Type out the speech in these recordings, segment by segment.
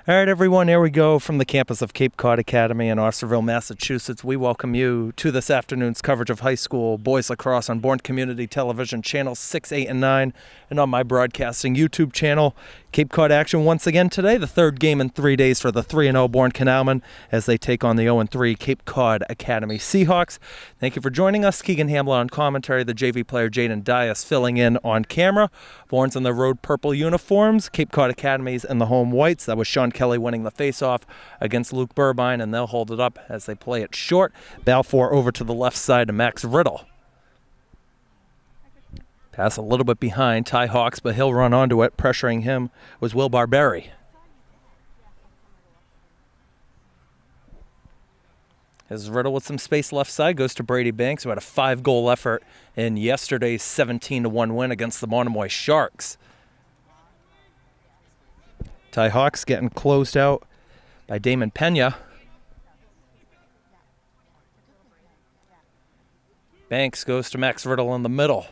All right, everyone, here we go from the campus of Cape Cod Academy in Osterville, Massachusetts. We welcome you to this afternoon's coverage of high school boys lacrosse on Bourne Community Television, channels 6, 8, and 9, and on my broadcasting YouTube channel. Cape Cod action once again today, the third game in 3 days for the 3-0 Bourne Canalmen as they take on the 0-3 Cape Cod Academy Seahawks. Thank you for joining us. Keegan, Hamblett on commentary, the JV player Jayden filling in on camera. Bourne's in the road purple uniforms, Cape Cod Academy's in the home whites. That was Sean Kelly winning the faceoff against Luke Burbine, and they'll hold it up as they play it short. Balfour over to the left side to Max Riddle. Pass a little bit behind Ty Hawks, but he'll run onto it. Pressuring him was Will Barberry. As Riddle with some space left side goes to Brady Banks, who had a 5-goal effort in yesterday's 17-1 win against the Monomoy Sharks. Ty Hawks getting closed out by Damon Pena. Banks goes to Max Riddle in the middle.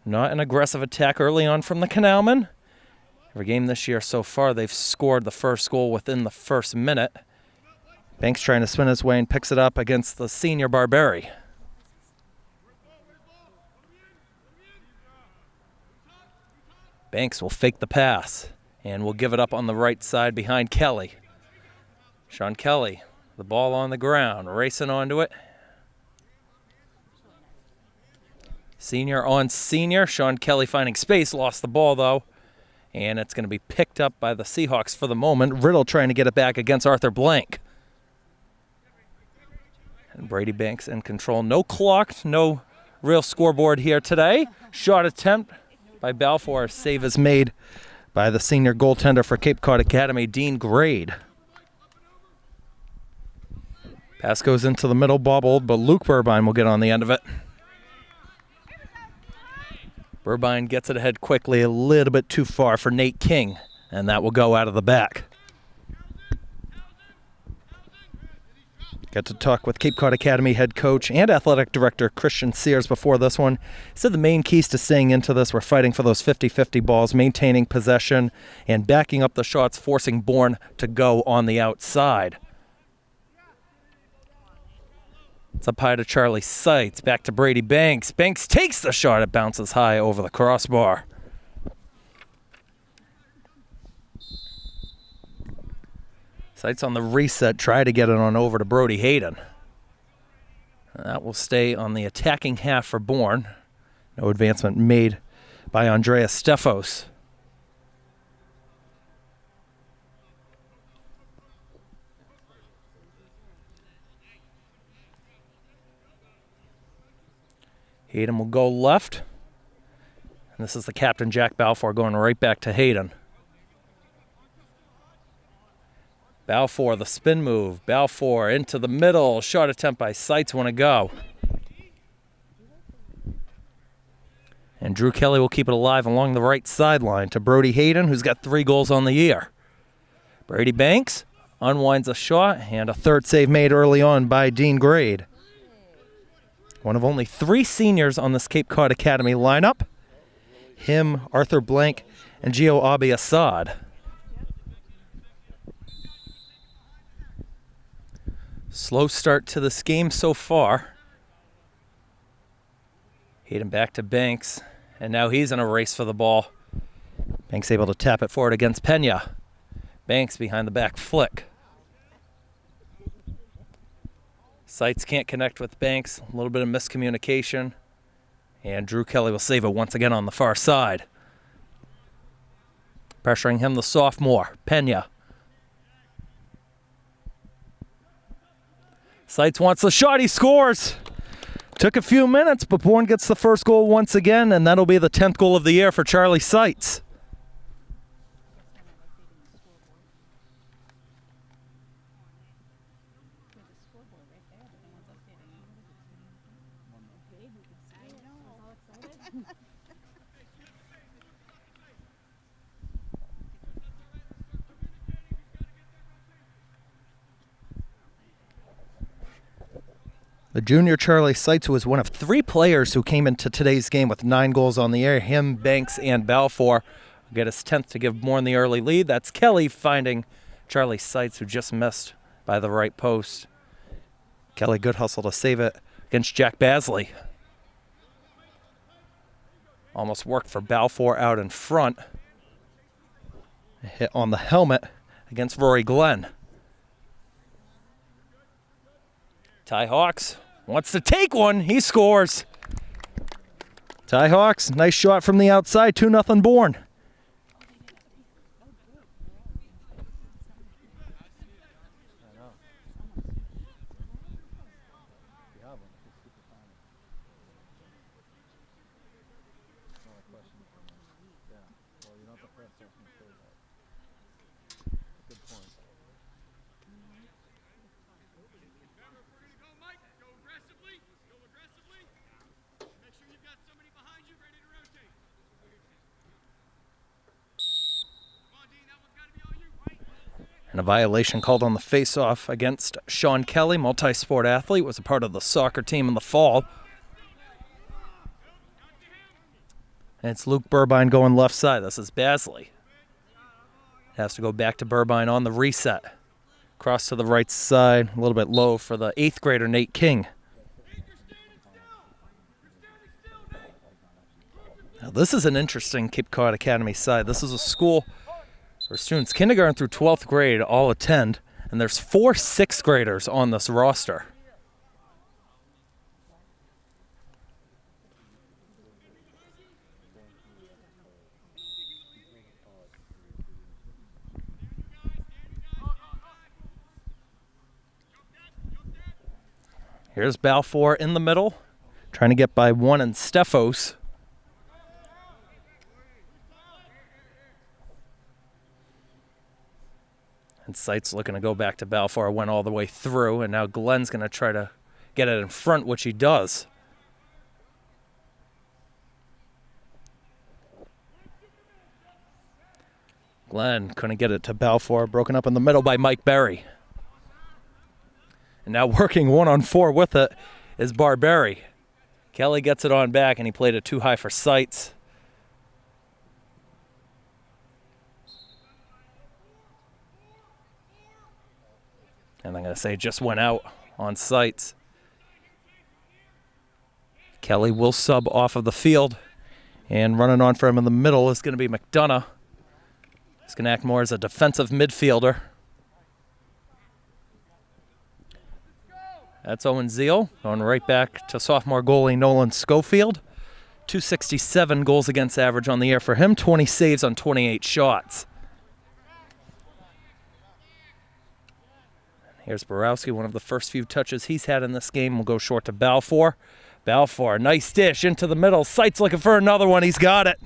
Not an aggressive attack early on from the Canalmen. Every game this year so far, they've scored the first goal within the first minute. Banks trying to spin his way and picks it up against the senior Barberry. Banks will fake the pass and will give it up on the right side behind Kelly. Sean Kelly, the ball on the ground, racing onto it. Senior on senior. Sean Kelly finding space, lost the ball though. And it's going to be picked up by the Seahawks for the moment. Riddle trying to get it back against Arthur Blank. And Brady Banks in control. No clock, no real scoreboard here today. Shot attempt by Balfour. Save is made by the senior goaltender for Cape Cod Academy, Dean Grade. Pass goes into the middle, bobbled, but Luke Burbine will get on the end of it. Burbine gets it ahead quickly, a little bit too far for Nate King, and that will go out of the back. Got to talk with Cape Cod Academy head coach and athletic director Christian Sears before this one. He said the main keys to staying into this were fighting for those 50-50 balls, maintaining possession, and backing up the shots, forcing Bourne to go on the outside. It's up high to Charlie Seitz, back to Brady Banks. Banks takes the shot, it bounces high over the crossbar. Seitz on the reset, try to get it on over to Brody Hayden. That will stay on the attacking half for Bourne. No advancement made by Andreas Stefos. Hayden will go left. And this is the captain, Jack Balfour, going right back to Hayden. Balfour, the spin move. Balfour into the middle. Shot attempt by Seitz, want to go. And Drew Kelly will keep it alive along the right sideline to Brody Hayden, who's got 3 goals on the year. Brady Banks unwinds a shot, and a third save made early on by Dean Grade. One of only 3 seniors on this Cape Cod Academy lineup. Him, Arthur Blank, and Gio Abi Assad. Slow start to this game so far. Hayden back to Banks, and now he's in a race for the ball. Banks able to tap it forward against Pena. Banks behind the back flick. Seitz can't connect with Banks. A little bit of miscommunication. And Drew Kelly will save it once again on the far side. Pressuring him, the sophomore, Pena. Seitz wants the shot. He scores. Took a few minutes, but Bourne gets the first goal once again, and that'll be the 10th goal of the year for Charlie Seitz. The junior Charlie Seitz was one of 3 players who came into today's game with 9 goals on the air. Him, Banks, and Balfour will get his 10th to give Bourne the early lead. That's Kelly finding Charlie Seitz, who just missed by the right post. Kelly, good hustle to save it against Jack Basley. Almost worked for Balfour out in front. A hit on the helmet against Rory Glenn. Ty Hawks wants to take one. He scores. Ty Hawks, nice shot from the outside. 2-0 Bourne. And a violation called on the face-off against Sean Kelly, multi-sport athlete, was a part of the soccer team in the fall. And it's Luke Burbine going left side. This is Basley. Has to go back to Burbine on the reset. Cross to the right side, a little bit low for the 8th grader, Nate King. Now this is an interesting Cape Cod Academy side. This is a school where students kindergarten through 12th grade all attend, and there's 4 6th graders on this roster. Here's Balfour in the middle, trying to get by one and Stefos. And Seitz looking to go back to Balfour, went all the way through, and now Glenn's going to try to get it in front, which he does. Glenn couldn't get it to Balfour, broken up in the middle by Mike Berry. And now working 1-on-4 with it is Barberi. Kelly gets it on back, and he played it too high for Seitz. And I'm going to say just went out on Seitz. Kelly will sub off of the field. And running on for him in the middle is going to be McDonough. He's going to act more as a defensive midfielder. That's Owen Zeal, going right back to sophomore goalie Nolan Schofield. 267 goals against average on the year for him, 20 saves on 28 shots. Here's Borowski, one of the first few touches he's had in this game. Will go short to Balfour. Balfour, nice dish into the middle. Seitz looking for another one. He's got it.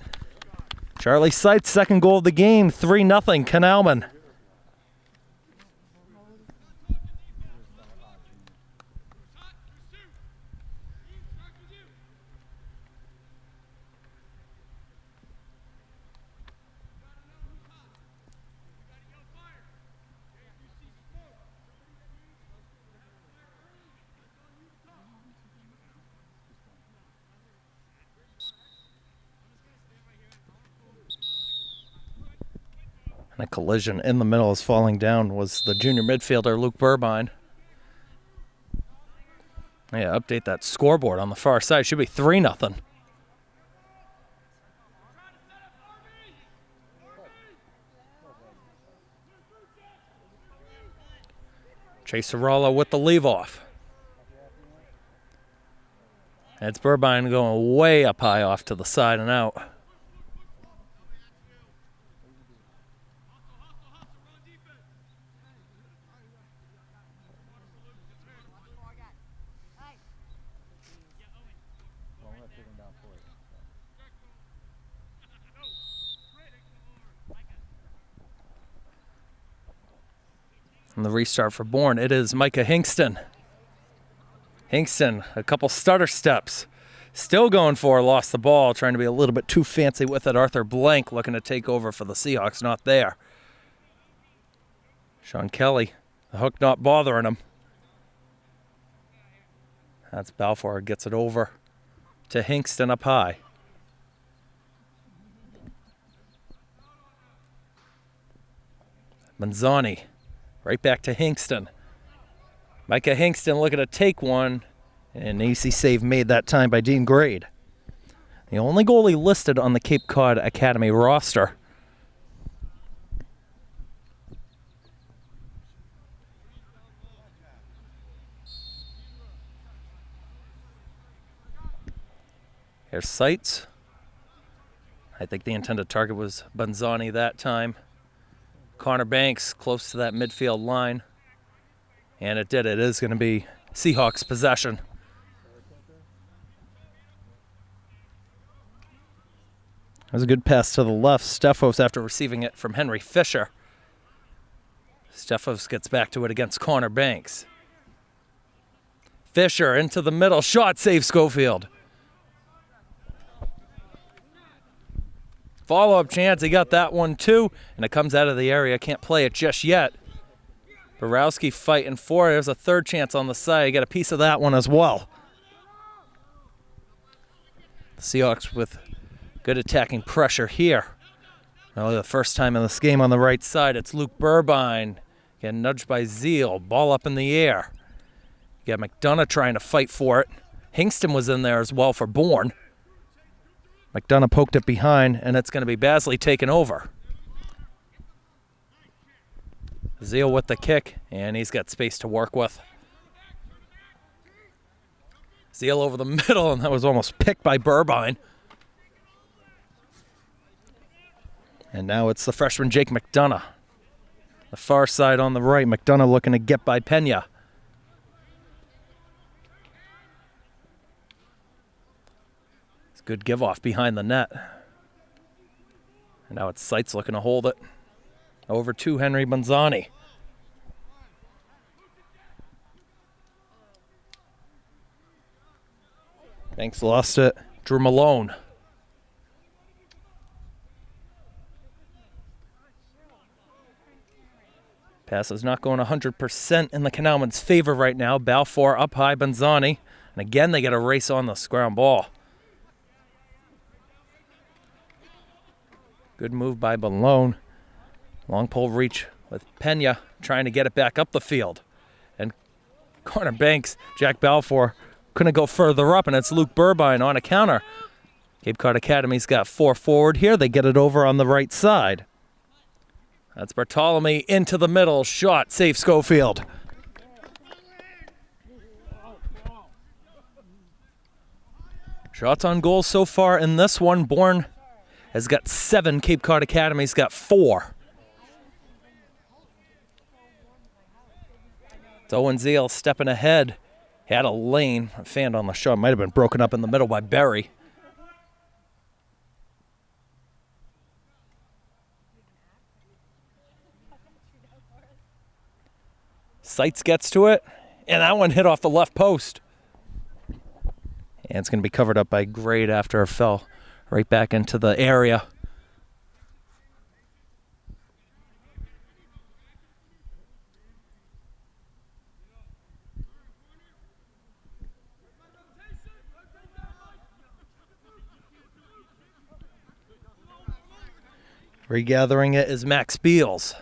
Charlie Seitz, second goal of the game, 3-0 Canalmen. And a collision in the middle as falling down was the junior midfielder, Luke Burbine. Yeah, update that scoreboard on the far side. Should be 3-0. Chase Arala with the leave-off. And it's Burbine going way up high off to the side and out. And the restart for Bourne, it is Mycah Hingston. Hingston, a couple stutter steps. Still going for, lost the ball, trying to be a little bit too fancy with it. Arthur Blank looking to take over for the Seahawks, not there. Sean Kelly, the hook not bothering him. That's Balfour, gets it over to Hingston up high. Manzani, right back to Hingston. Mycah Hingston looking to take one, and an easy save made that time by Dean Grade. The only goalie listed on the Cape Cod Academy roster. Here's Seitz. I think the intended target was Banzani that time. Connor Banks close to that midfield line. And it did. It is going to be Seahawks possession. That was a good pass to the left. Stefos after receiving it from Henry Fisher. Stefos gets back to it against Connor Banks. Fisher into the middle. Shot save Schofield. Follow-up chance. He got that one too. And it comes out of the area. Can't play it just yet. Borowski fighting for it. There's a third chance on the side. You get a piece of that one as well. The Seahawks with good attacking pressure here. Only the first time in this game on the right side. It's Luke Burbine getting nudged by Zeal. Ball up in the air. You got McDonough trying to fight for it. Hingston was in there as well for Bourne. McDonough poked it behind, and it's going to be Basley taking over. Zeal with the kick, and he's got space to work with. Zeal over the middle, and that was almost picked by Burbine. And now it's the freshman Jake McDonough. The far side on the right, McDonough looking to get by Pena. It's a good give off behind the net. And now it's Seitz looking to hold it. Over to Henry Banzani. Banks lost it. Drew Malone. Pass is not going 100% in the Canalmen's favor right now. Balfour up high, Banzani. And again, they get a race on the ground ball. Good move by Malone. Long pole reach with Pena trying to get it back up the field. And Connor Banks, Jack Balfour, couldn't go further up, and it's Luke Burbine on a counter. Cape Cod Academy's got 4 forward here. They get it over on the right side. That's Bartolome into the middle. Shot, save Schofield. Shots on goal so far in this one. Bourne has got 7. Cape Cod Academy's got 4. It's Owen Zeal stepping ahead. He had a lane. A fan on the shot. Might have been broken up in the middle by Berry. Seitz gets to it. And that one hit off the left post. And it's going to be covered up by Grade after it fell right back into the area. Regathering it is Max Beals.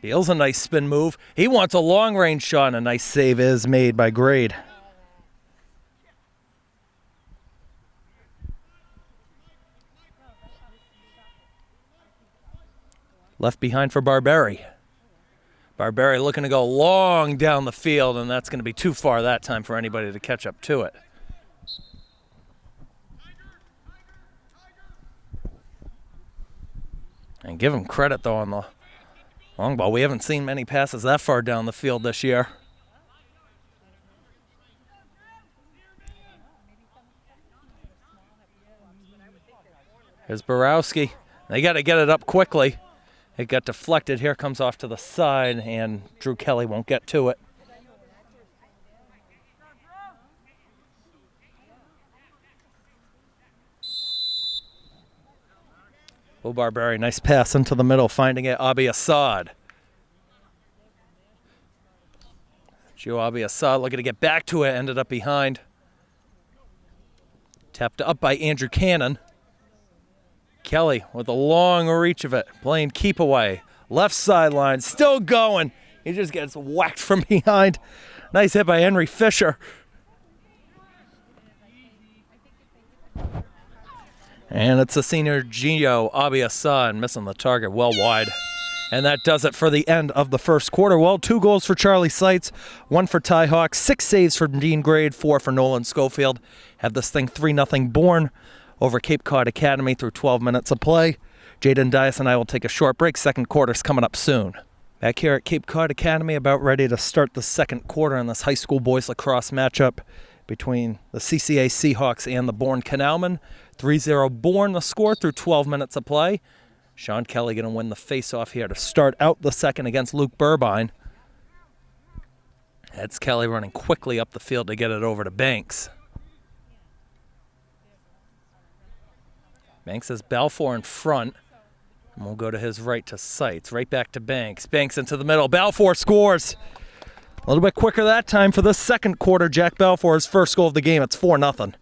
Beals a nice spin move. He wants a long-range shot, and a nice save is made by Grade. Left behind for Barberi. Barberi looking to go long down the field, and that's going to be too far that time for anybody to catch up to it. And give him credit, though, on the long ball. We haven't seen many passes that far down the field this year. Here's Borowski. They got to get it up quickly. It got deflected. Here comes off to the side, and Drew Kelly won't get to it. Oh, Barberi, nice pass into the middle, finding it, Abi Assad. Gio Abiasad looking to get back to it, ended up behind. Tapped up by Andrew Cannon. Kelly with a long reach of it, playing keep away. Left sideline, still going. He just gets whacked from behind. Nice hit by Henry Fisher. And it's the senior Gio Abiasad missing the target well wide. And that does it for the end of the first quarter. Well, 2 goals for Charlie Seitz, 1 for Ty Hawks, 6 saves for Dean Grade, 4 for Nolan Schofield. Have this thing 3-0 Bourne over Cape Cod Academy through 12 minutes of play. Jayden Dias and I will take a short break. Second quarter's coming up soon. Back here at Cape Cod Academy, about ready to start the second quarter in this high school boys lacrosse matchup between the CCA Seahawks and the Bourne Canalmen. 3-0 Bourne, the score through 12 minutes of play. Sean Kelly going to win the face-off here to start out the second against Luke Burbine. That's Kelly running quickly up the field to get it over to Banks. Banks has Balfour in front. And we'll go to his right to Seitz. Right back to Banks. Banks into the middle. Balfour scores. A little bit quicker that time for the second quarter. Jack Balfour's first goal of the game. It's 4-0.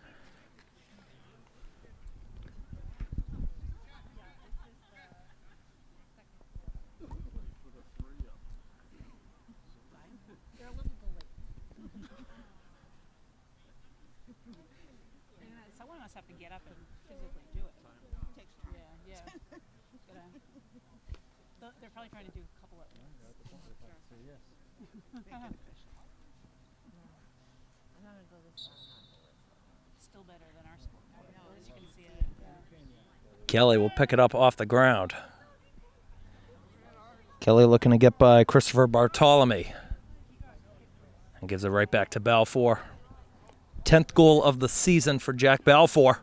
Someone must have to get up and physically do it. Yeah. They're probably trying to do a couple of them. Still better than our school. At least you can see it. Kelly will pick it up off the ground. Kelly looking to get by Christopher Bartolome. And gives it right back to Balfour. 10th goal of the season for Jack Balfour.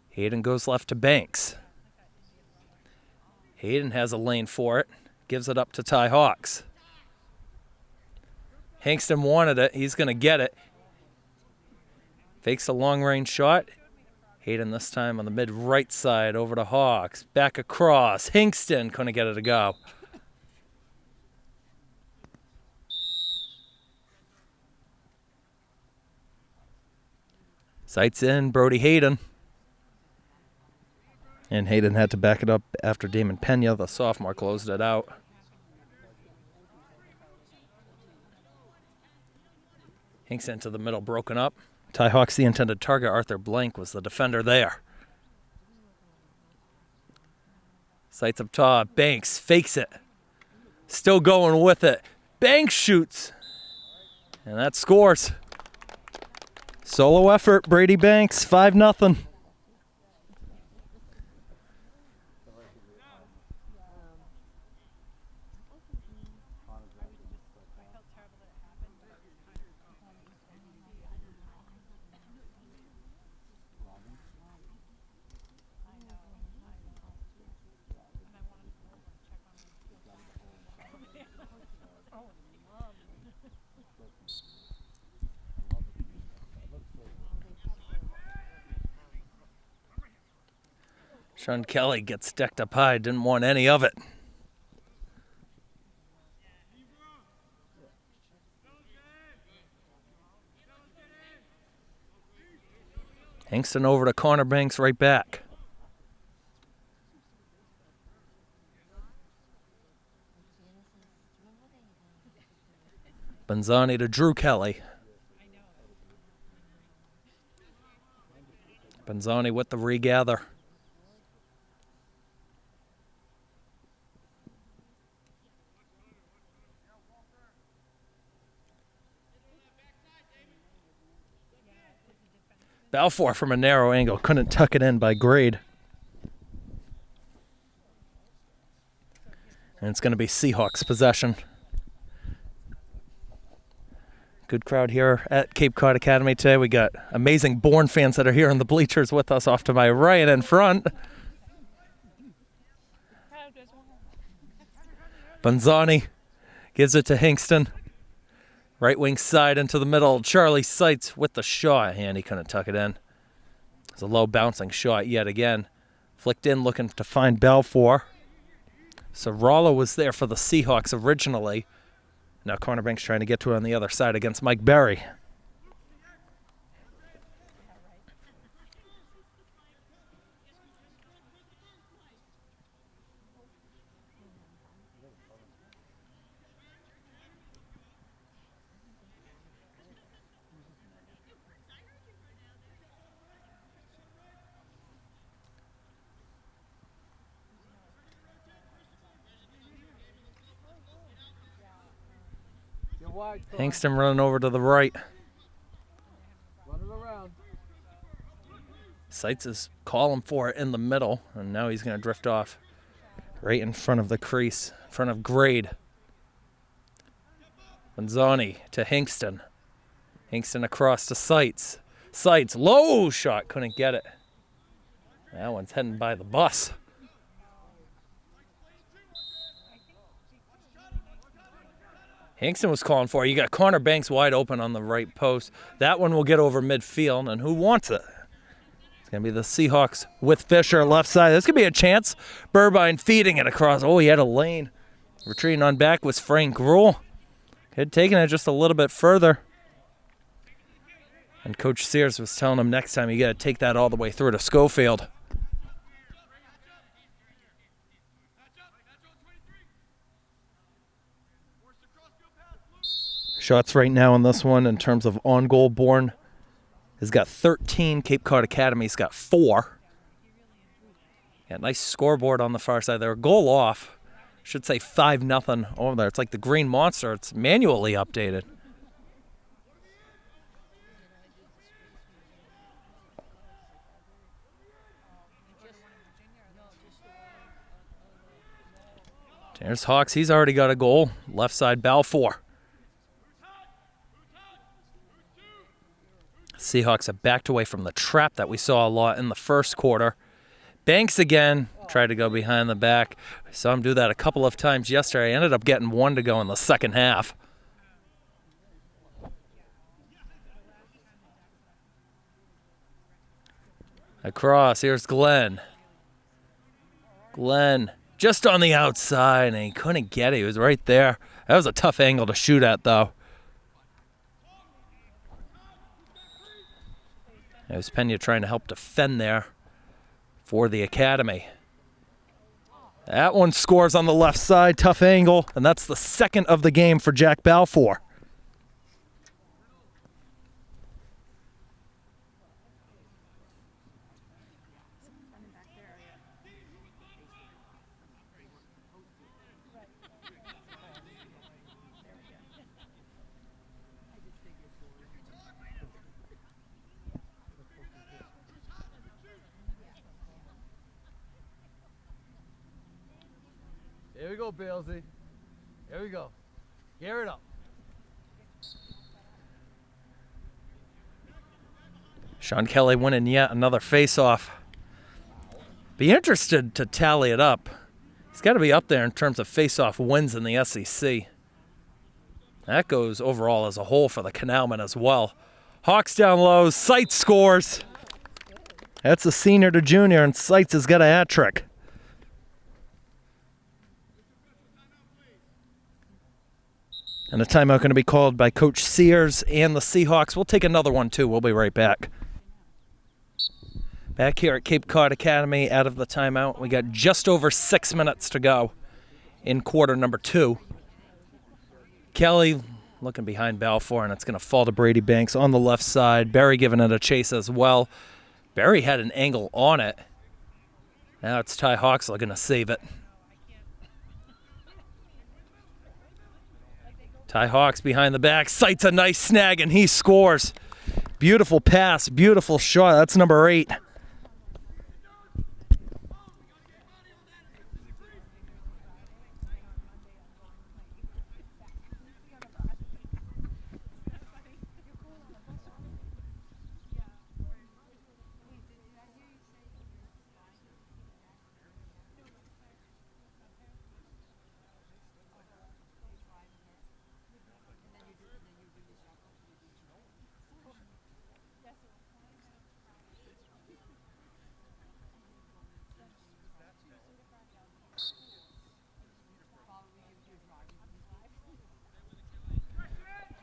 Hayden goes left to Banks. Hayden has a lane for it. Gives it up to Ty Hawks. Hingston wanted it. He's going to get it. Fakes a long-range shot. Hayden this time on the mid-right side over to Hawks. Back across. Hingston couldn't get it to go. Sights in, Brody Hayden. And Hayden had to back it up after Damon Pena, the sophomore, closed it out. Hingston to the middle, broken up. Ty Hawks, the intended target. Arthur Blank was the defender there. Sights up top. Banks fakes it. Still going with it. Banks shoots. And that scores. Solo effort, Brady Banks, 5-0. Sean Kelly gets decked up high, didn't want any of it. Hingston over to Connor Banks, right back. Benzani to Drew Kelly. Benzani with the regather. Balfour from a narrow angle, couldn't tuck it in by Grade. And it's going to be Seahawks possession. Good crowd here at Cape Cod Academy today. We got amazing Bourne fans that are here in the bleachers with us off to my right and in front. Benzani gives it to Hingston. Right wing side into the middle. Charlie Seitz with the shot. And he couldn't tuck it in. It's a low bouncing shot yet again. Flicked in looking to find Balfour. So Rollo was there for the Seahawks originally. Now cornerback's trying to get to it on the other side against Mike Berry. Hingston running over to the right. Seitz is calling for it in the middle, and now he's going to drift off right in front of the crease, in front of grade. Manzoni to Hingston. Hingston across to Seitz. Seitz, low shot, couldn't get it. That one's heading by the bus. Hingston was calling for it. You got Connor Banks wide open on the right post. That one will get over midfield, and who wants it? It's going to be the Seahawks with Fisher left side. This could be a chance. Burbine feeding it across. Oh, he had a lane. Retreating on back was Frank Gruhl. Had taken it just a little bit further. And Coach Sears was telling him next time you got to take that all the way through to Schofield. Shots right now in this one in terms of on-goal. Bourne has got 13. Cape Cod Academy's got 4. Yeah, nice scoreboard on the far side there. Goal off. Should say 5-0 over there. It's like the Green Monster. It's manually updated. There's Hawks. He's already got a goal. Left side, Balfour. Seahawks have backed away from the trap that we saw a lot in the first quarter. Banks again tried to go behind the back. I saw him do that a couple of times yesterday. I ended up getting one to go in the second half. Across, here's Glenn. Glenn just on the outside, and he couldn't get it. He was right there. That was a tough angle to shoot at, though. It was Pena trying to help defend there for the Academy. That one scores on the left side, tough angle, and that's the second of the game for Jack Balfour. Here we go, Bailsy. Here we go. Gear it up. Sean Kelly winning yet another face-off. Be interested to tally it up. He's got to be up there in terms of face-off wins in the SEC. That goes overall as a whole for the Canalmen as well. Hawks down low. Seitz scores. That's a senior to junior, and Seitz has got a hat trick. And a timeout going to be called by Coach Sears and the Seahawks. We'll take another one, too. We'll be right back. Back here at Cape Cod Academy out of the timeout. We got just over 6 minutes to go in quarter number 2. Kelly looking behind Balfour, and it's going to fall to Brady Banks on the left side. Barry giving it a chase as well. Barry had an angle on it. Now it's Ty Hawks looking to save it. Ty Hawks behind the back, sights a nice snag, and he scores. Beautiful pass, beautiful shot. That's number 8.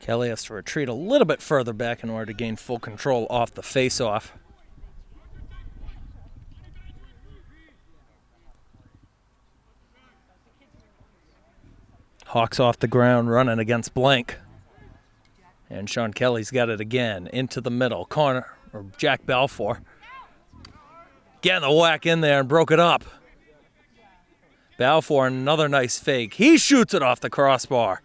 Kelly has to retreat a little bit further back in order to gain full control off the face-off. Hawks off the ground, running against blank. And Sean Kelly's got it again, into the middle. Jack Balfour. Getting the whack in there and broke it up. Balfour, another nice fake. He shoots it off the crossbar.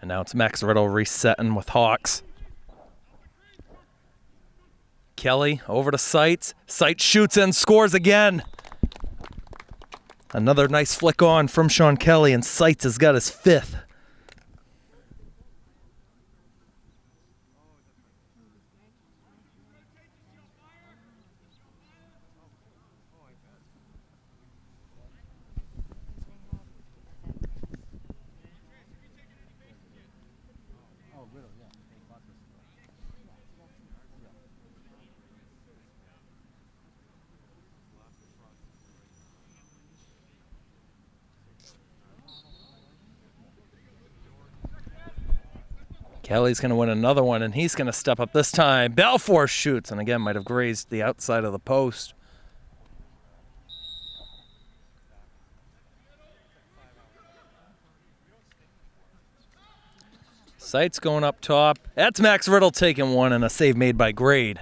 And now it's Max Riddle resetting with Hawks. Kelly over to Seitz. Seitz shoots and scores again. Another nice flick on from Sean Kelly, and Seitz has got his 5th. Kelly's going to win another one, and he's going to step up this time. Balfour shoots, and again might have grazed the outside of the post. Seitz going up top. That's Max Riddle taking one, and a save made by Grade.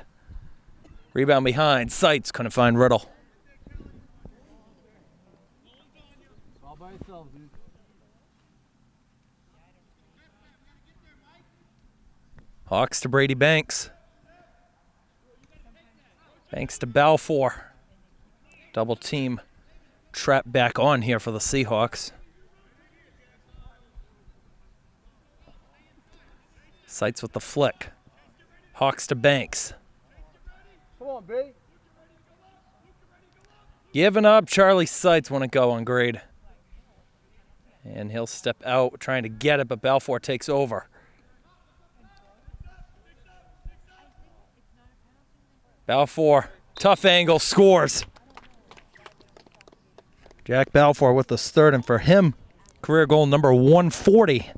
Rebound behind. Seitz couldn't find Riddle. All by yourself, dude. Hawks to Brady Banks. Banks to Balfour. Double team trap back on here for the Seahawks. Seitz with the flick. Hawks to Banks. Come on, B. Giving up. Charlie Seitz wouldn't go on Grade. And he'll step out trying to get it, but Balfour takes over. Balfour, tough angle, scores. Jack Balfour with his 3rd, and for him, career goal number 140.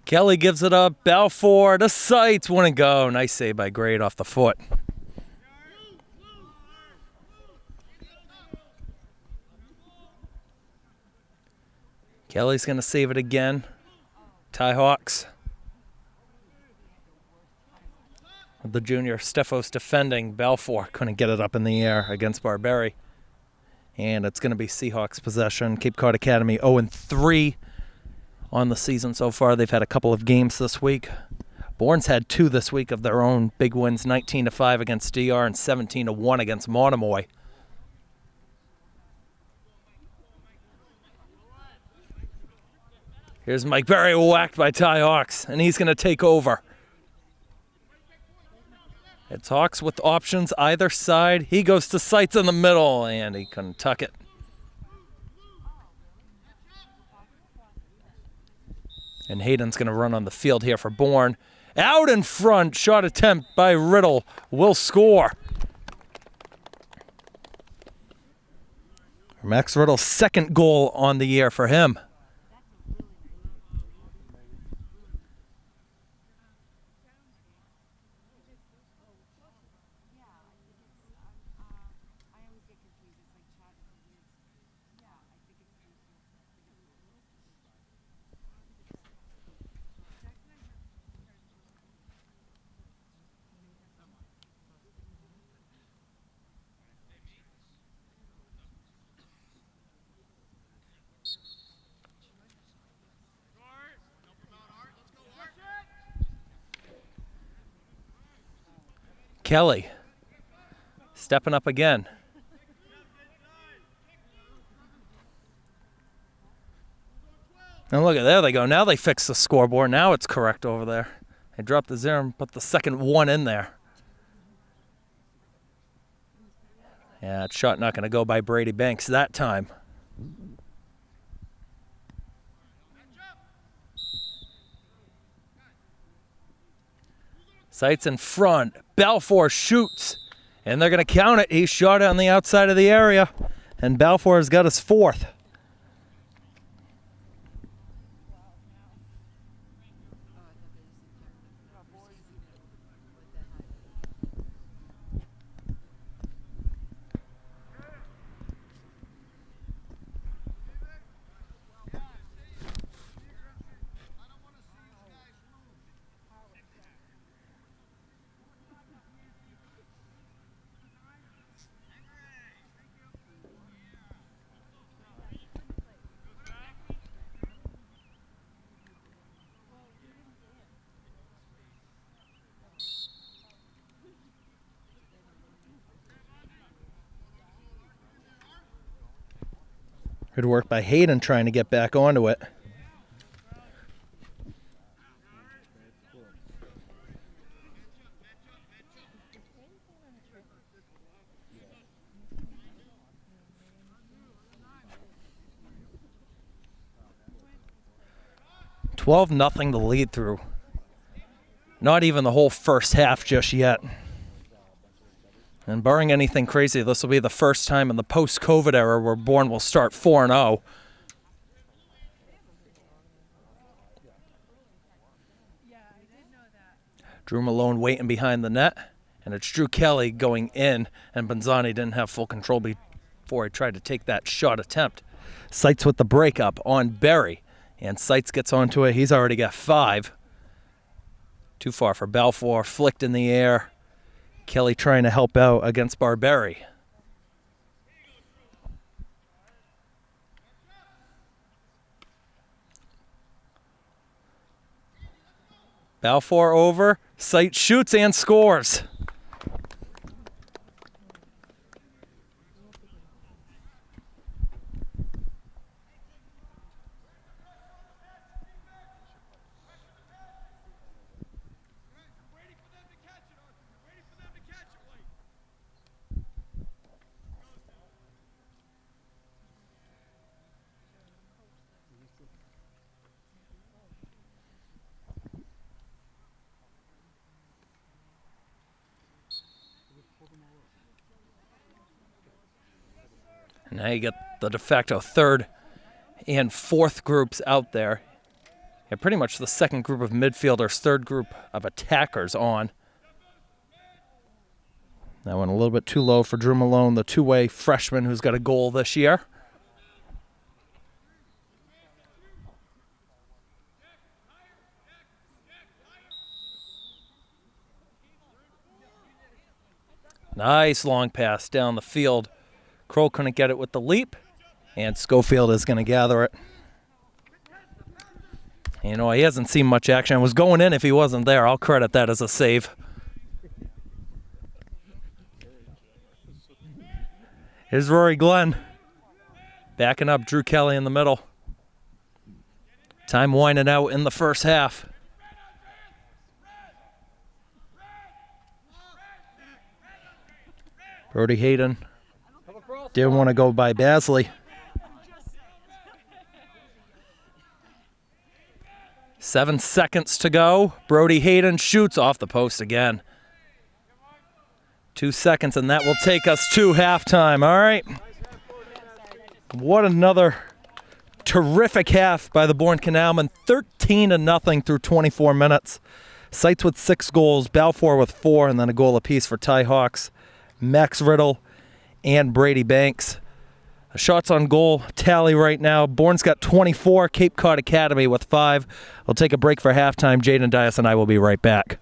Kelly gives it up. Balfour to Seitz. Wouldn't go. Nice save by Grade off the foot. Kelly's going to save it again. Tie Hawks. The junior Stefos defending. Balfour couldn't get it up in the air against Barberi. And it's going to be Seahawks possession. Cape Cod Academy 0-3 on the season so far. They've had a couple of games this week. Bourne's had 2 this week of their own big wins, 19-5 against DR and 17-1 against Monomoy. Here's Mike Berry whacked by Ty Hawks, and he's going to take over. It's Hawks with options either side. He goes to Seitz in the middle, and he couldn't tuck it. And Hayden's going to run on the field here for Bourne. Out in front, shot attempt by Riddle will score. Max Riddle's 2nd goal on the year for him. Kelly stepping up again. And look at there they go. Now they fix the scoreboard. Now it's correct over there. They dropped the 0 and put the second 1 in there. Yeah, that shot not going to go by Brady Banks that time. Sights in front. Balfour shoots. And they're going to count it. He shot it on the outside of the area. And Balfour has got his 4th. Good work by Hayden trying to get back onto it. $12-0 to lead through. Not even the whole first half just yet. And barring anything crazy, this will be the first time in the post-COVID era where Bourne will start 4-0. Drew Malone waiting behind the net. And it's Drew Kelly going in. And Bonzani didn't have full control before he tried to take that shot attempt. Sights with the breakup on Berry. And Sights gets onto it. He's already got 5. Too far for Balfour. Flicked in the air. Kelly trying to help out against Barberi. Balfour over. Sight shoots and scores. Now you get the de facto 3rd and 4th groups out there. Yeah, pretty much the 2nd group of midfielders, 3rd group of attackers on. That one a little bit too low for Drew Malone, the two-way freshman who's got a goal this year. Nice long pass down the field. Kroll couldn't get it with the leap, and Schofield is going to gather it. You know, he hasn't seen much action. It was going in if he wasn't there. I'll credit that as a save. Here's Rory Glenn. Backing up Drew Kelly in the middle. Time winding out in the first half. Brody Hayden didn't want to go by Basley. 7 seconds to go. Brody Hayden shoots off the post again. 2 seconds, and that will take us to halftime. All right. What another terrific half by the Bourne Canalmen. 13-0 through 24 minutes. Sights with 6 goals, Balfour with 4, and then a goal apiece for Ty Hawks, Max Riddle, and Brady Banks. The shots on goal tally right now. Bourne's got 24, Cape Cod Academy with 5. We'll take a break for halftime. Jayden Dias and I will be right back.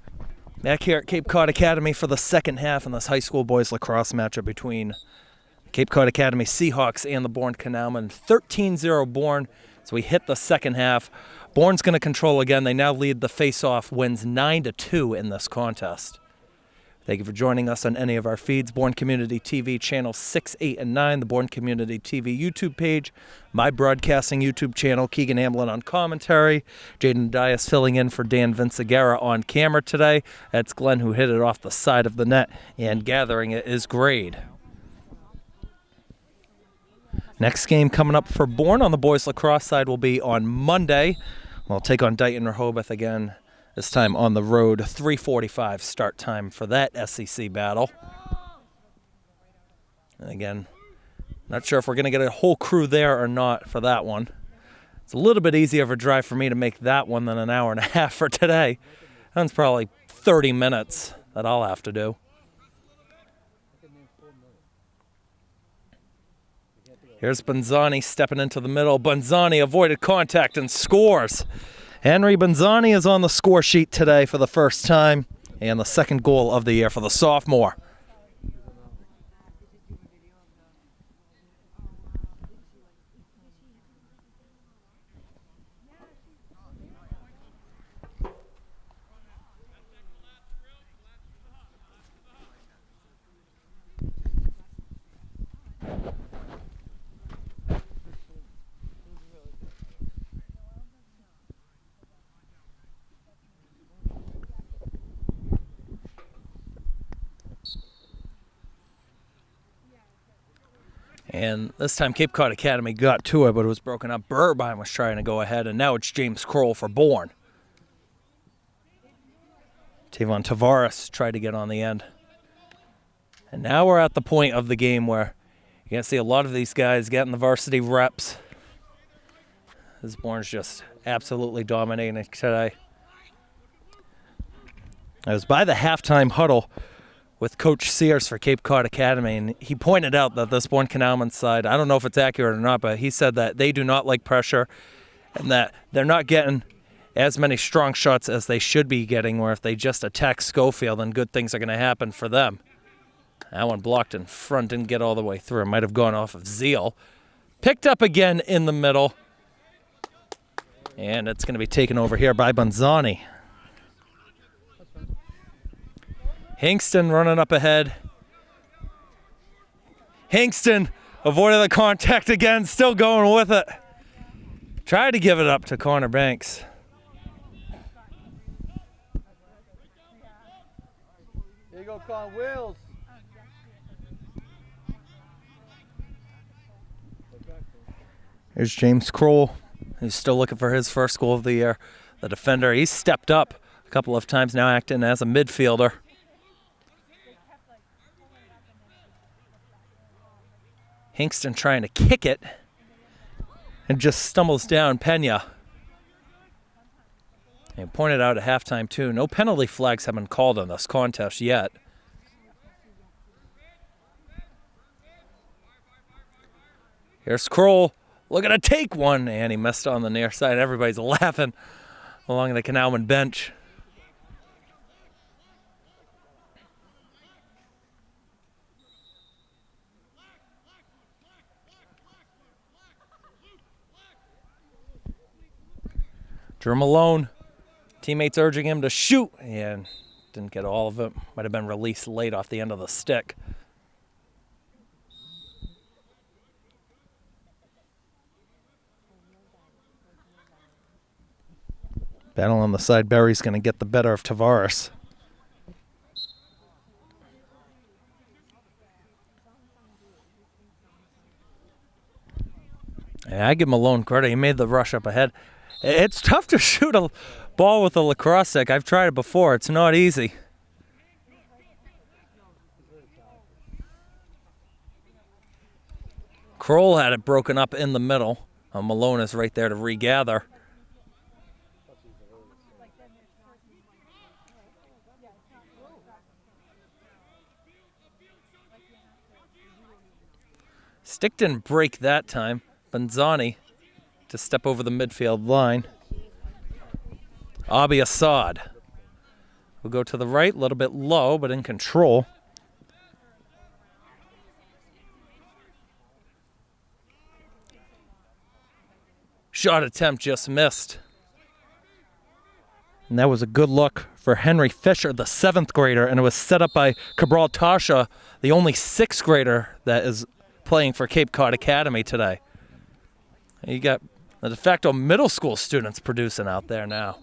Back here at Cape Cod Academy for the second half in this high school boys lacrosse matchup between Cape Cod Academy Seahawks and the Bourne Canalmen. 13-0 Bourne, so we hit the second half. Bourne's going to control again. They now lead the face-off, wins 9-2 in this contest. Thank you for joining us on any of our feeds. Bourne Community TV channel 6, 8, and 9, the Bourne Community TV YouTube page, my broadcasting YouTube channel, Keegan Hamblett on commentary, Jayden Dias filling in for Dan Vinciguerra on camera today. That's Glenn who hit it off the side of the net, and gathering it is Grade. Next game coming up for Bourne on the boys lacrosse side will be on Monday. We'll take on Dighton Rehoboth again, this time on the road. 3:45 start time for that SEC battle. And again, not sure if we're going to get a whole crew there or not for that one. It's a little bit easier of a drive for me to make that one than an hour and a half for today. That's probably 30 minutes that I'll have to do. Here's Bonzani stepping into the middle. Bonzani avoided contact and scores. Henry Bonzani is on the score sheet today for the first time, and the second goal of the year for the sophomore. And this time Cape Cod Academy got to it, but it was broken up. Burbine was trying to go ahead, and now it's James Kroll for Bourne. Tavon Tavares tried to get on the end. And now we're at the point of the game where you're going to see a lot of these guys getting the varsity reps. This Bourne's just absolutely dominating today. I was by the halftime huddle with Coach Sears for Cape Cod Academy, and he pointed out that this Bourne Canalmen side, I don't know if it's accurate or not, but he said that they do not like pressure and that they're not getting as many strong shots as they should be getting, where if they just attack Schofield, then good things are going to happen for them. That one blocked in front, didn't get all the way through. It might have gone off of Zeal. Picked up again in the middle, and it's going to be taken over here by Bonzani. Hingston running up ahead. Hingston avoided the contact again, still going with it. Tried to give it up to Connor Banks. There you go, Con Wills. Here's James Kroll. He's still looking for his first goal of the year. The defender, he's stepped up a couple of times now, acting as a midfielder. Hingston trying to kick it and just stumbles down Pena. And pointed out at halftime too, no penalty flags have been called on this contest yet. Here's Kroll looking to take one, and he missed on the near side. Everybody's laughing along the Canalmen bench. Drew Malone, teammates urging him to shoot, and didn't get all of it. Might have been released late off the end of the stick. Battle on the side, Barry's going to get the better of Tavares. And I give Malone credit. He made the rush up ahead. It's tough to shoot a ball with a lacrosse stick. I've tried it before. It's not easy. Kroll had it broken up in the middle. Malone is right there to regather. Stick didn't break that time. Bonzani to step over the midfield line. Abi Assad will go to the right, a little bit low, but in control. Shot attempt just missed. And that was a good look for Henry Fisher, the 7th grader, and it was set up by Cabral Tasha, the only 6th grader that is playing for Cape Cod Academy today. You got the de facto middle school students producing out there now.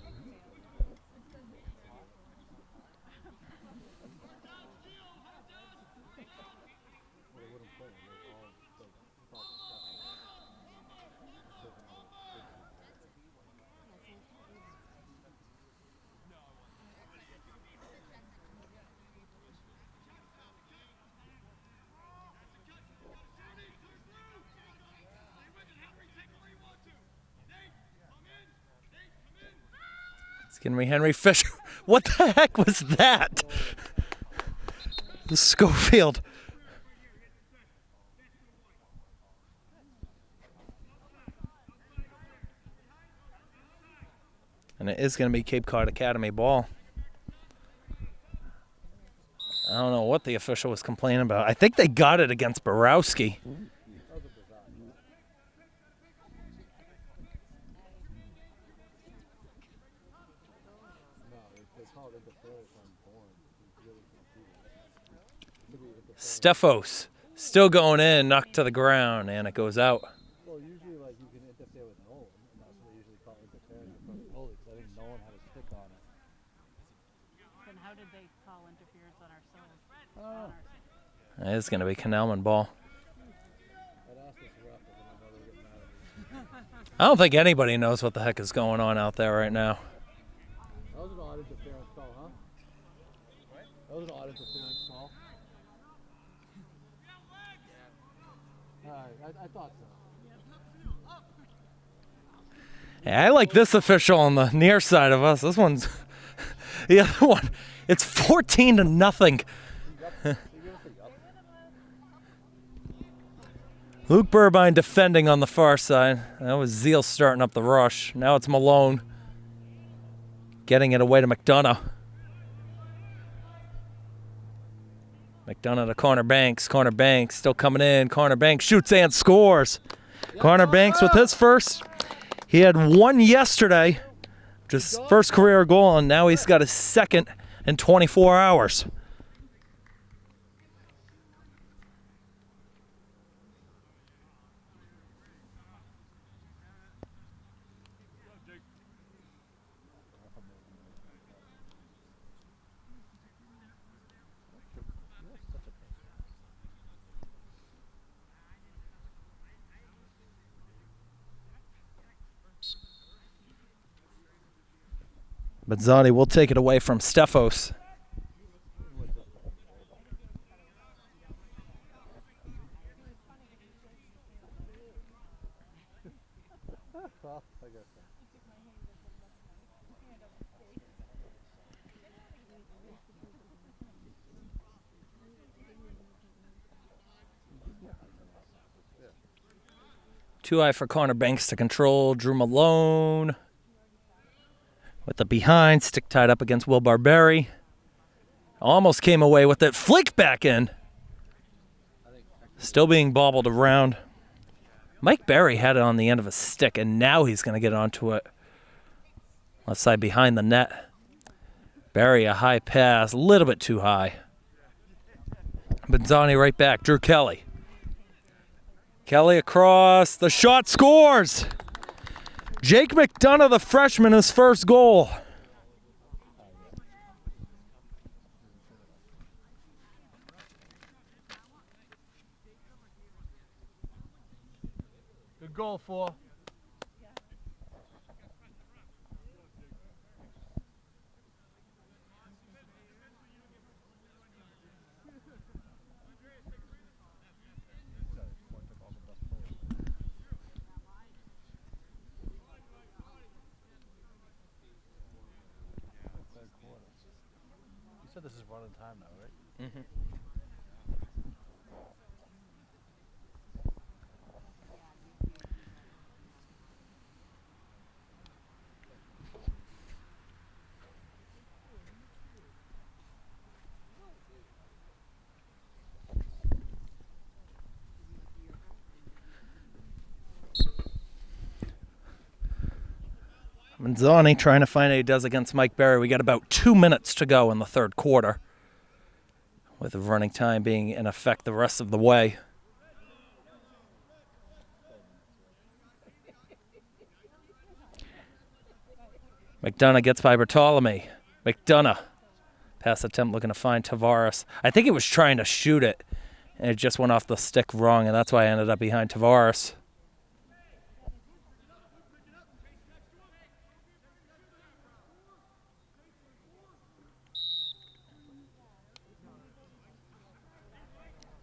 It's going to be Henry Fisher. What the heck was that? Schofield. And it is going to be Cape Cod Academy ball. I don't know what the official was complaining about. I think they got it against Borowski. Stefos still going in, knocked to the ground, and it goes out. Well, usually, like, you can interfere with Nolan, and that's what they usually call interference in front of the goalie, because I think Nolan had a stick on it. Then how did they call interference on ourselves? It is going to be Canalmen ball. I'd ask this ref if I know they're getting mad at me. I don't think anybody knows what the heck is going on out there right now. That was an odd interference call, huh? That was an odd interference call. I thought so. Yeah, I like this official on the near side of us. This one's the other one. It's 14-0. Luke Burbine defending on the far side. That was Zeal starting up the rush. Now it's Malone getting it away to McDonough. McDonough to Connor Banks. Connor Banks still coming in. Connor Banks shoots and scores. Connor Banks with his first. He had one yesterday, just first career goal, and now he's got his second in 24 hours. But Zani will take it away from Stefos. Too high for Connor Banks to control. Drew Malone with the behind, stick tied up against Will Barberi. Almost came away with it. Flick back in. Still being bobbled around. Mike Berry had it on the end of a stick, and now he's going to get onto it. Left side behind the net. Berry, a high pass, a little bit too high. Benzani right back. Drew Kelly. Kelly across. The shot scores. Jake McDonough, the freshman, his first goal. Good goal, 4. You said this is running time now, right? Mm-hmm. Manzoni trying to find what he does against Mike Berry. We got about 2 minutes to go in the third quarter, with the running time being in effect the rest of the way. McDonough gets by Bartolome. McDonough. Pass attempt looking to find Tavares. I think he was trying to shoot it, and it just went off the stick wrong, and that's why I ended up behind Tavares.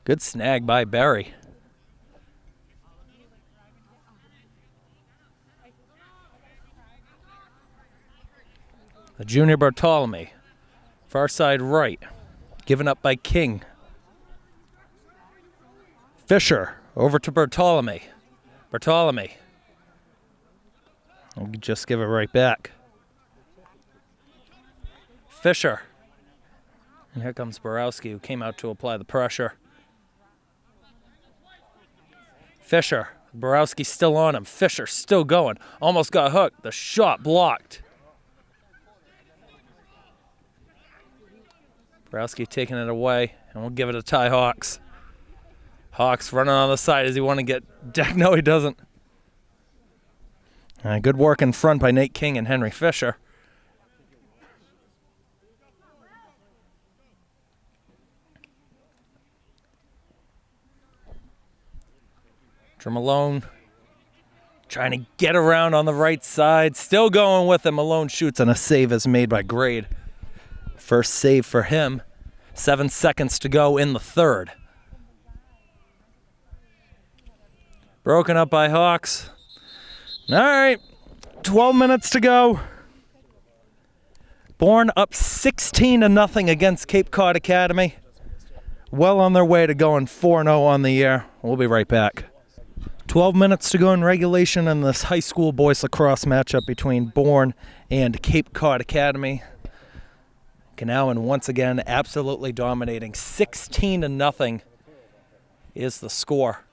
Good snag by Berry. The junior Bartolome. Far side right. Given up by King. Fisher over to Bartolome. Bartolome. We'll just give it right back. Fisher. And here comes Borowski, who came out to apply the pressure. Fisher. Borowski still on him. Fisher still going. Almost got hooked. The shot blocked. Borowski taking it away, and we'll give it a tie Hawks. Hawks running on the side. Does he want to get decked? No, he doesn't. Good work in front by Nate King and Henry Fisher. Drew Malone trying to get around on the right side. Still going with him. Malone shoots, and a save is made by Grade. First save for him. 7 seconds to go in the third. Broken up by Hawks. All right, 12 minutes to go. Bourne up 16-0 against Cape Cod Academy. Well on their way to going 4-0 on the year. We'll be right back. 12 minutes to go in regulation in this high school boys lacrosse matchup between Bourne and Cape Cod Academy. Canalmen once again absolutely dominating. 16-0 is the score.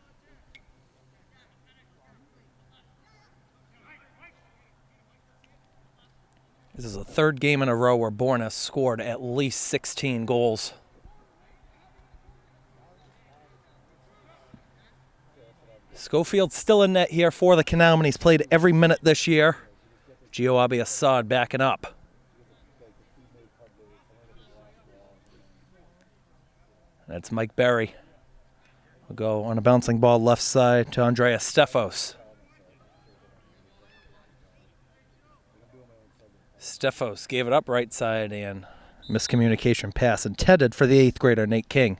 This is the third game in a row where Bourne has scored at least 16 goals. Schofield's still in net here for the Canalmen. He's played every minute this year. Gio Abiasad backing up. That's Mike Berry. We'll go on a bouncing ball left side to Andreas Stefos. Stefos gave it up right side, and miscommunication pass intended for the 8th grader Nate King.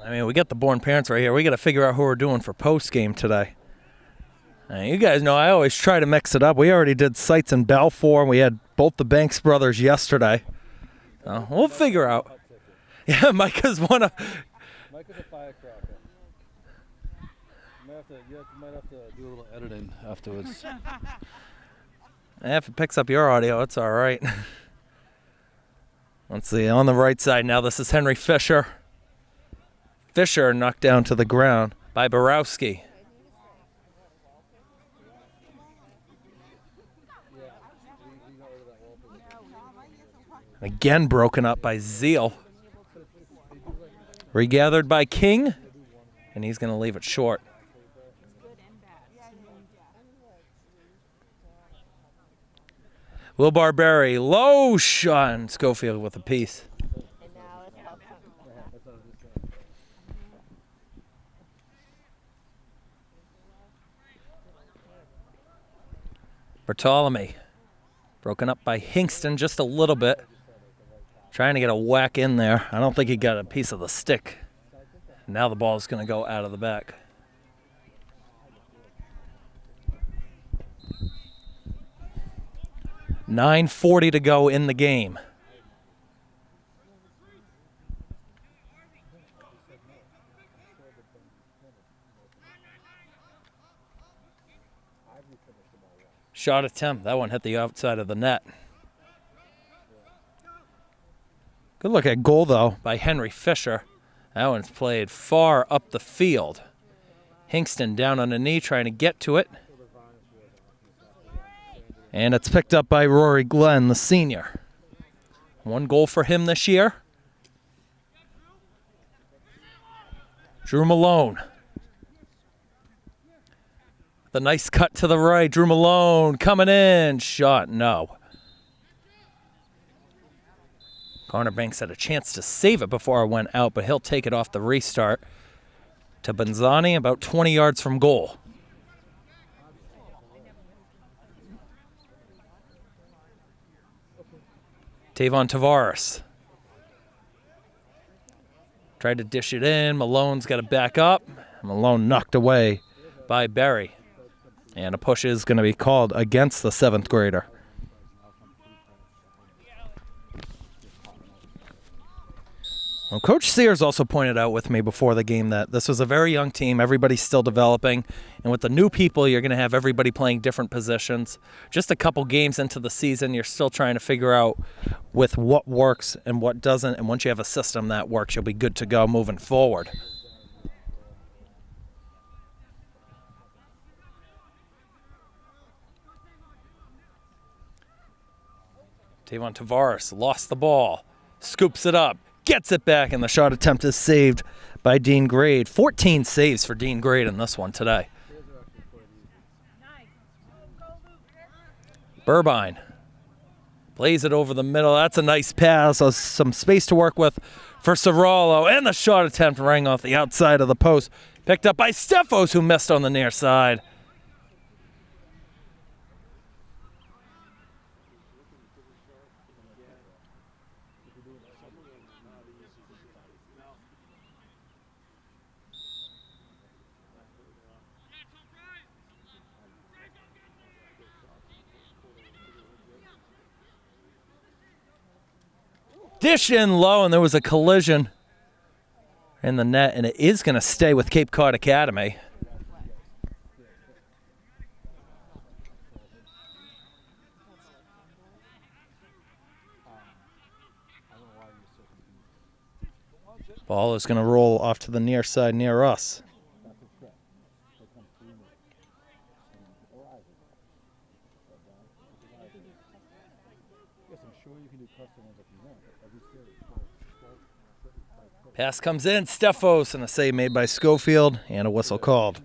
I mean, we got the Bourne parents right here. We got to figure out who we're doing for postgame today. Now, you guys know I always try to mix it up. We already did Sights in Balfour, and we had both the Banks brothers yesterday. We'll figure out. Yeah, Mycah's one of... Mycah's a firecracker. You might have to do a little editing afterwards. If it picks up your audio, it's all right. Let's see, on the right side now, this is Henry Fisher. Fisher knocked down to the ground by Borowski. Again broken up by Zeal. Regathered by King, and he's going to leave it short. Will Barberi, low shot. Schofield with a piece. Bartolome, broken up by Hingston just a little bit. Trying to get a whack in there. I don't think he got a piece of the stick. Now the ball is going to go out of the back. $9:40 to go in the game. Shot attempt. That one hit the outside of the net. Good look at goal, though, by Henry Fisher. That one's played far up the field. Hingston down on a knee trying to get to it. And it's picked up by Rory Glenn, the senior. 1 goal for him this year. Drew Malone. The nice cut to the right. Drew Malone coming in. Shot, no. Garner Banks had a chance to save it before it went out, but he'll take it off the restart to Benzani, about 20 yards from goal. Tavon Tavares. Tried to dish it in. Malone's got to back up. Malone knocked away by Berry. And a push is going to be called against the 7th grader. Well, Coach Sears also pointed out with me before the game that this was a very young team. Everybody's still developing. And with the new people, you're going to have everybody playing different positions. Just a couple games into the season, you're still trying to figure out with what works and what doesn't. And once you have a system that works, you'll be good to go moving forward. Tavon Tavares lost the ball, scoops it up, gets it back, and the shot attempt is saved by Dean Grade. 14 saves for Dean Grade in this one today. Burbine plays it over the middle. That's a nice pass. So some space to work with for Cerrolo, and the shot attempt rang off the outside of the post. Picked up by Stefos, who missed on the near side. Dish in low, and there was a collision in the net, and it is going to stay with Cape Cod Academy. Ball is going to roll off to the near side near us. Pass comes in, Stefos, and a save made by Schofield, and a whistle called.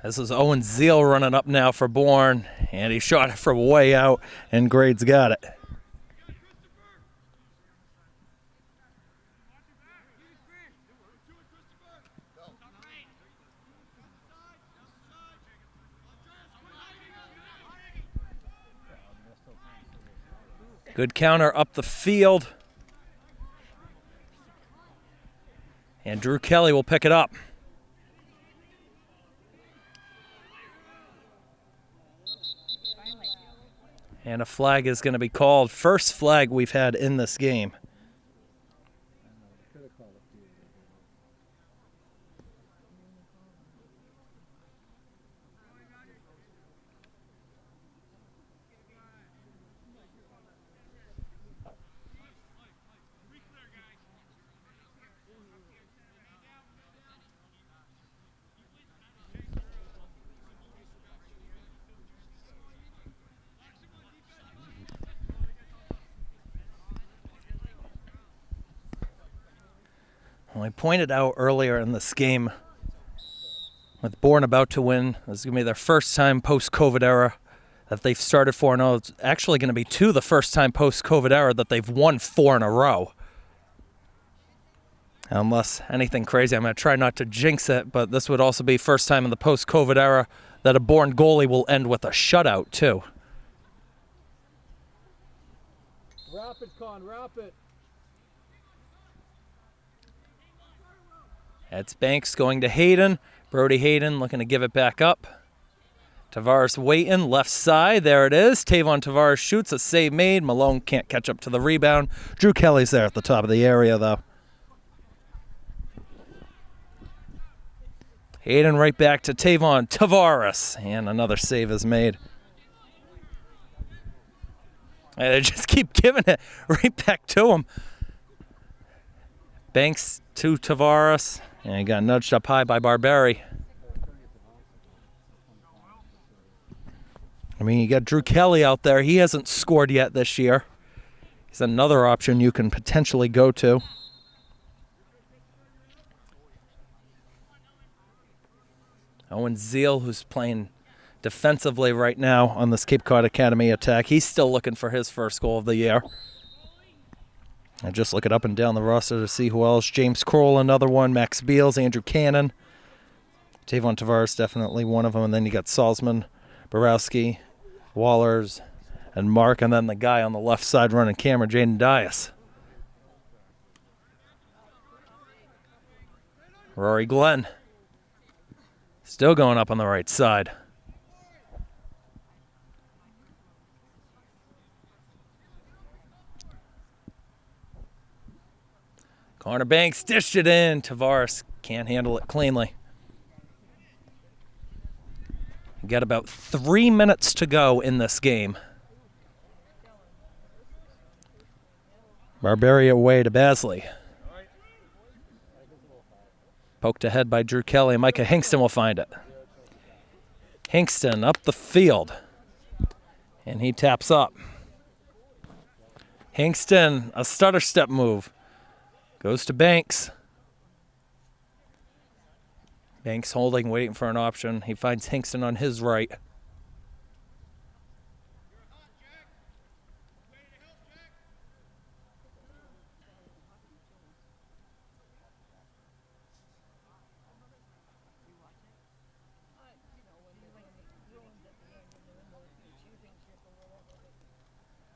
This is Owen Zeal running up now for Bourne, and he shot it from way out, and Grade's got it. Good counter up the field. And Drew Kelly will pick it up. And a flag is going to be called. First flag we've had in this game. We pointed out earlier in this game, with Bourne about to win, this is going to be their first time post-COVID era that they've started 4-0. It's actually going to be the first time post-COVID era that they've won 4 in a row. Unless anything crazy, I'm going to try not to jinx it, but this would also be first time in the post-COVID era that a Bourne goalie will end with a shutout, too. Wrap it, Con, wrap it. It's Banks going to Hayden. Brody Hayden looking to give it back up. Tavares waiting, left side. There it is. Tavon Tavares shoots, a save made. Malone can't catch up to the rebound. Drew Kelly's there at the top of the area, though. Hayden right back to Tavon Tavares. And another save is made. And they just keep giving it right back to him. Banks to Tavares. And he got nudged up high by Barberi. I mean, you got Drew Kelly out there. He hasn't scored yet this year. He's another option you can potentially go to. Owen Zeal, who's playing defensively right now on this Cape Cod Academy attack. He's still looking for his first goal of the year. I just look it up and down the roster to see who else. James Kroll, another one. Max Beals, Andrew Cannon. Tavon Tavares, definitely one of them. And then you got Salzman, Borowski, Wallers, and Mark. And then the guy on the left side running camera, Jayden Dias. Rory Glenn. Still going up on the right side. Corner Banks dished it in. Tavares can't handle it cleanly. Got about 3 minutes to go in this game. Barberi away to Basley. Poked ahead by Drew Kelly. Mycah Hingston will find it. Hingston up the field. And he taps up. Hingston, a stutter step move. Goes to Banks. Banks holding, waiting for an option. He finds Hingston on his right.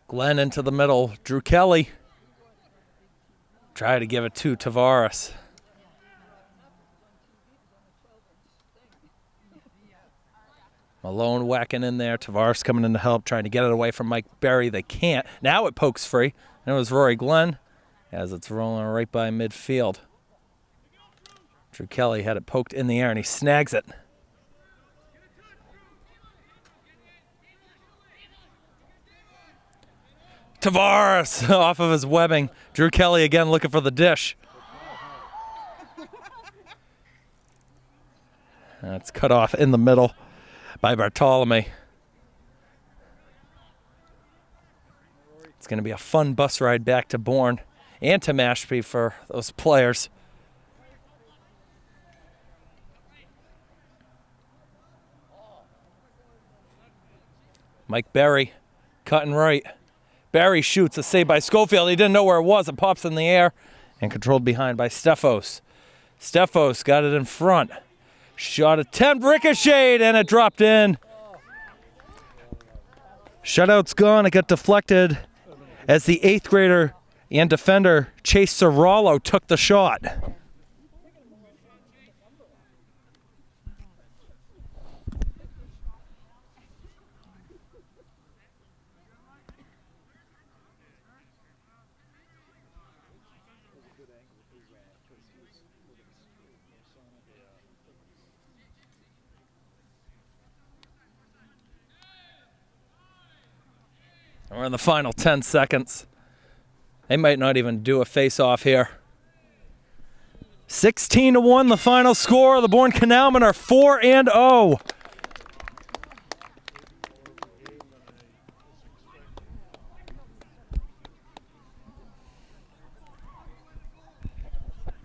Glenn into the middle. Drew Kelly. Try to give it to Tavares. Malone whacking in there. Tavares coming in to help, trying to get it away from Mike Berry. They can't. Now it pokes free. And it was Rory Glenn as it's rolling right by midfield. Drew Kelly had it poked in the air and he snags it. Tavares off of his webbing. Drew Kelly again looking for the dish. That's cut off in the middle by Bartolome. It's going to be a fun bus ride back to Bourne and to Mashpee for those players. Mike Berry cutting right. Barry shoots, a save by Schofield. He didn't know where it was. It pops in the air and controlled behind by Stefos. Stefos got it in front. Shot attempt, ricocheted, and it dropped in. Shutout's gone. It got deflected as the 8th grader and defender Chase Serrallo took the shot. We're in the final 10 seconds. They might not even do a face-off here. 16-1, the final score. The Bourne Canalmen are 4-0.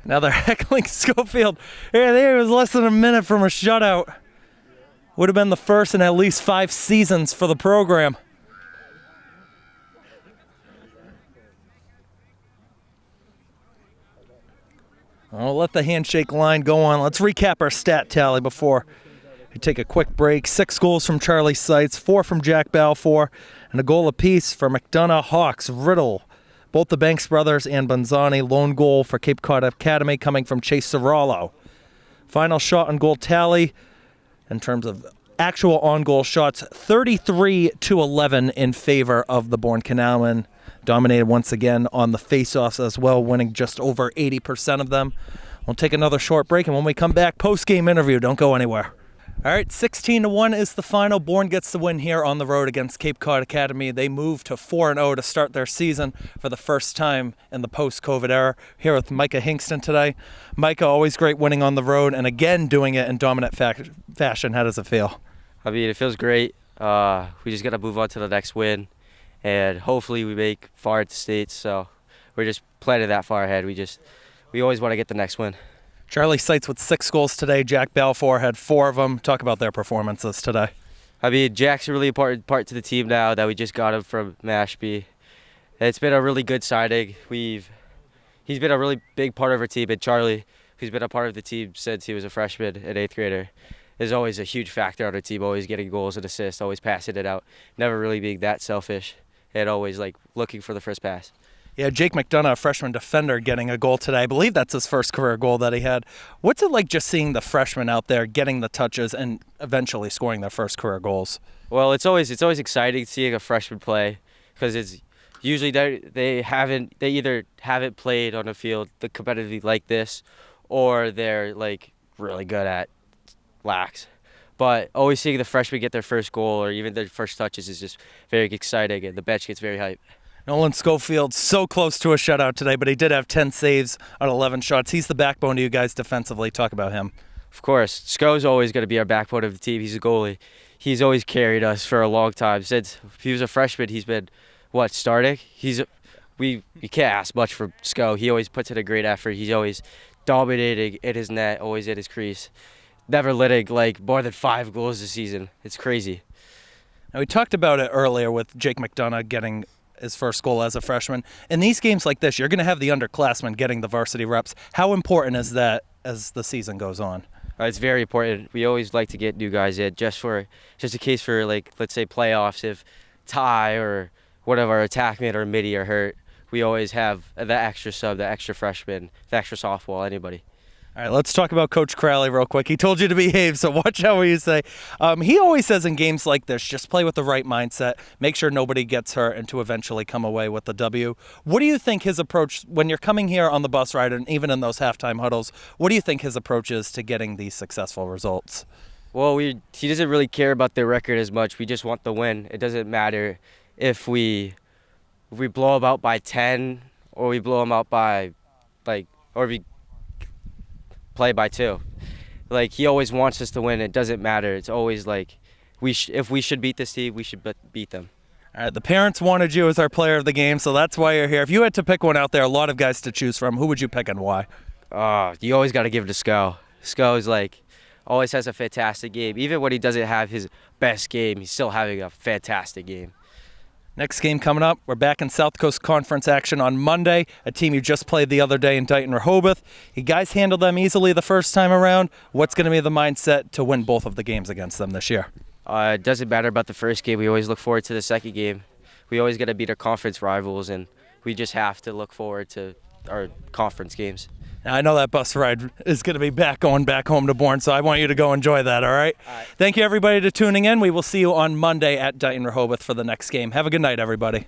Now they're heckling Schofield. Yeah, there was less than a minute from a shutout. Would have been the first in at least 5 seasons for the program. I'll let the handshake line go on. Let's recap our stat tally before we take a quick break. 6 goals from Charlie Seitz, 4 from Jack Balfour, and a goal apiece for McDonough, Hawks, Riddle, both the Banks brothers and Bonzani. Lone goal for Cape Cod Academy coming from Chase Serrallo. Final shot on goal tally in terms of actual on-goal shots, 33-11 in favor of the Bourne Canalmen. Dominated once again on the face-offs as well, winning just over 80% of them. We'll take another short break, and when we come back, post-game interview. Don't go anywhere. All right, 16-1 is the final. Bourne gets the win here on the road against Cape Cod Academy. They move to 4-0 to start their season for the first time in the post-COVID era. Here with Mycah Hingston today. Mycah, always great winning on the road, and again doing it in dominant fashion. How does it feel? I mean, it feels great. We just got to move on to the next win, and hopefully we make far into states. So we're just planning that far ahead. We always want to get the next win. Charlie Seitz with 6 goals today. Jack Balfour had 4 of them. Talk about their performances today. I mean, Jack's a really important part to the team now that we just got him from Mashpee. It's been a really good signing. He's been a really big part of our team, and Charlie, who's been a part of the team since he was a freshman and 8th grader, is always a huge factor on our team, always getting goals and assists, always passing it out, never really being that selfish, and always looking for the first pass. Yeah, Jake McDonough, a freshman defender, getting a goal today. I believe that's his first career goal that he had. What's it like just seeing the freshmen out there getting the touches and eventually scoring their first career goals? Well, it's always exciting seeing a freshman play because it's usually they either haven't played on a field competitively like this, or they're really good at lax. But always seeing the freshmen get their first goal or even their first touches is just very exciting, and the bench gets very hyped. Nolan Schofield so close to a shutout today, but he did have 10 saves on 11 shots. He's the backbone to you guys defensively. Talk about him. Of course, Sco's always going to be our backbone of the team. He's a goalie. He's always carried us for a long time. Since he was a freshman, he's been, starting? We can't ask much from Sco. He always puts in a great effort. He's always dominating in his net, always in his crease. Never letting more than 5 goals this season. It's crazy. Now, we talked about it earlier with Jake McDonough getting his first goal as a freshman. In these games like this, you're going to have the underclassmen getting the varsity reps. How important is that as the season goes on? It's very important. We always like to get new guys in just in case for let's say playoffs, if Ty or one of our attackmen or midi are hurt. We always have the extra sub, the extra freshman, the extra softball, anybody. All right, let's talk about Coach Crowley real quick. He told you to behave, so watch out what you say. He always says in games like this, just play with the right mindset, make sure nobody gets hurt, and to eventually come away with the W. What do you think his approach, when you're coming here on the bus ride and even in those halftime huddles, what do you think his approach is to getting these successful results? Well, he doesn't really care about the record as much. We just want the win. It doesn't matter if we blow them out by 10 or we blow them out by, or we play by 2. He always wants us to win. It doesn't matter. It's always if we should beat this team, we should beat them. All right, the parents wanted you as our player of the game, so that's why you're here. If you had to pick one out there, a lot of guys to choose from, who would you pick and why? You always got to give it to Sco. Sco's always has a fantastic game. Even when he doesn't have his best game, he's still having a fantastic game. Next game coming up, we're back in South Coast Conference action on Monday, a team you just played the other day in Dighton Rehoboth. You guys handled them easily the first time around. What's going to be the mindset to win both of the games against them this year? It doesn't matter about the first game. We always look forward to the second game. We always got to beat our conference rivals, and we just have to look forward to our conference games. Now, I know that bus ride is going to be going back home to Bourne, so I want you to go enjoy that, all right? All right. Thank you, everybody, for tuning in. We will see you on Monday at Dighton Rehoboth for the next game. Have a good night, everybody.